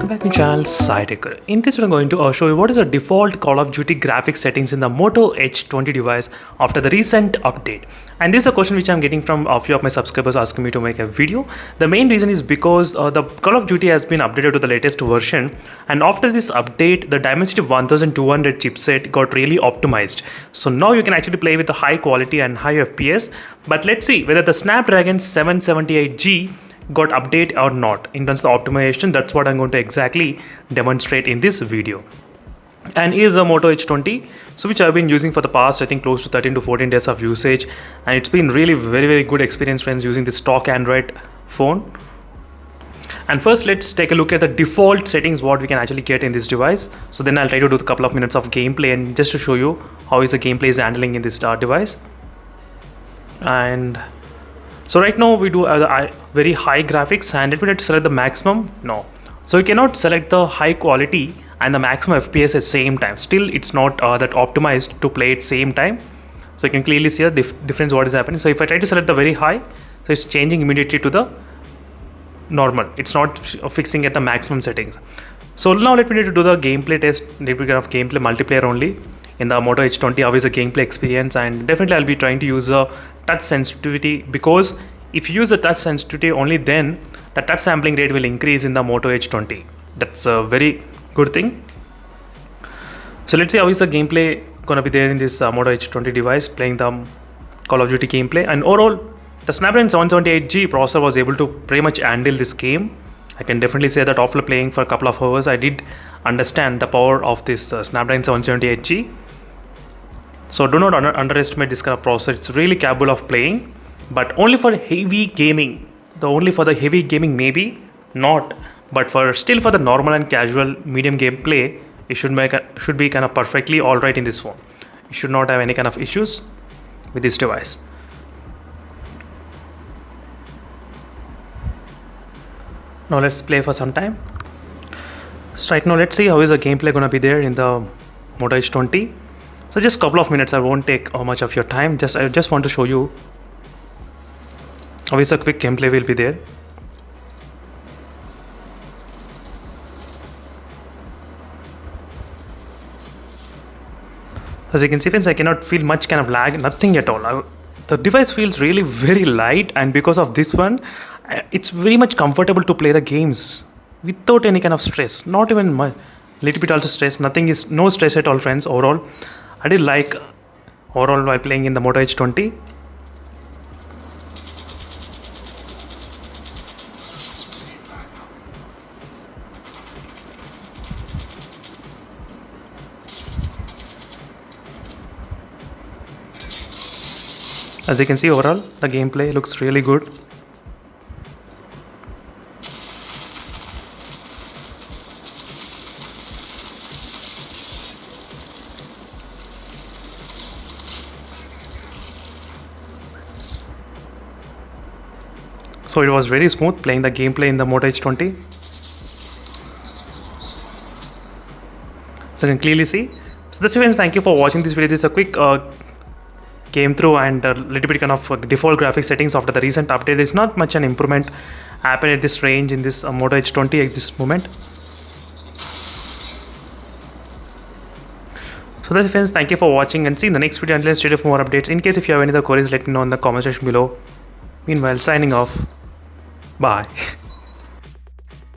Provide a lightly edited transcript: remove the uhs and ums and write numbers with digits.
back to channel SciTech. In this video, I'm going to show you what is the default Call of Duty graphics settings in the Moto H20 device after the recent update. And this is a question which I'm getting from a few of my subscribers asking me to make a video. The main reason is because the Call of Duty has been updated to the latest version, and after this update, the Dimensity 1200 chipset got really optimized. So now you can actually play with the high quality and high FPS. But let's see whether the Snapdragon 778G got update or not in terms of the optimization. That's what I'm going to exactly demonstrate in this video. And here's a Moto H20, so which I've been using for the past, I think, close to 13 to 14 days of usage, and it's been really very good experience, friends, using this stock Android phone. And first, let's take a look at the default settings what we can actually get in this device. So then I'll try to do a couple of minutes of gameplay and just to show you how is the gameplay is handling in this device. And so right now we do very high graphics, and let me select the maximum. No, so you cannot select the high quality and the maximum FPS at same time. Still it's not that optimized to play at same time. So you can clearly see the difference what is happening. So if I try to select the very high, so it's changing immediately to the normal. It's not fixing at the maximum settings. So now let me do the gameplay test, little bit of gameplay multiplayer only in the Moto H20. How is the gameplay experience? And definitely I'll be trying to use a touch sensitivity, because if you use the touch sensitivity, only then the touch sampling rate will increase in the Moto H20. That's a very good thing. So let's see how is the gameplay gonna be there in this Moto H20 device playing the Call of Duty gameplay. And overall, the Snapdragon 778G processor was able to pretty much handle this game. I can definitely say that after playing for a couple of hours, I did understand the power of this Snapdragon 778G. So do not underestimate this kind of processor. It's really capable of playing, but only for heavy gaming. Only for the heavy gaming maybe not, but still for the normal and casual medium gameplay, it should be kind of perfectly alright in this phone. You should not have any kind of issues with this device. Now let's play for some time. So right now let's see how is the gameplay gonna be there in the Moto H20. So just a couple of minutes, I won't take much of your time. I just want to show you how is a quick gameplay will be there. As you can see, friends, I cannot feel much kind of lag, nothing at all. The device feels really very light, and because of this one, it's very much comfortable to play the games without any kind of stress. Not even little bit also stress. No stress at all, friends. Overall, I did like overall while playing in the Moto H20. As you can see, overall the gameplay looks really good. So it was very smooth playing the gameplay in the Moto H20. So you can clearly see. So that's it, friends. Thank you for watching this video. This is a quick came through and a little bit kind of default graphics settings after the recent update. There's not much an improvement happened at this range in this Moto H20 at this moment. So that's it, friends. Thank you for watching, and see in the next video. Until stay tuned for more updates. In case if you have any other queries, let me know in the comment section below. Meanwhile, signing off. Bye.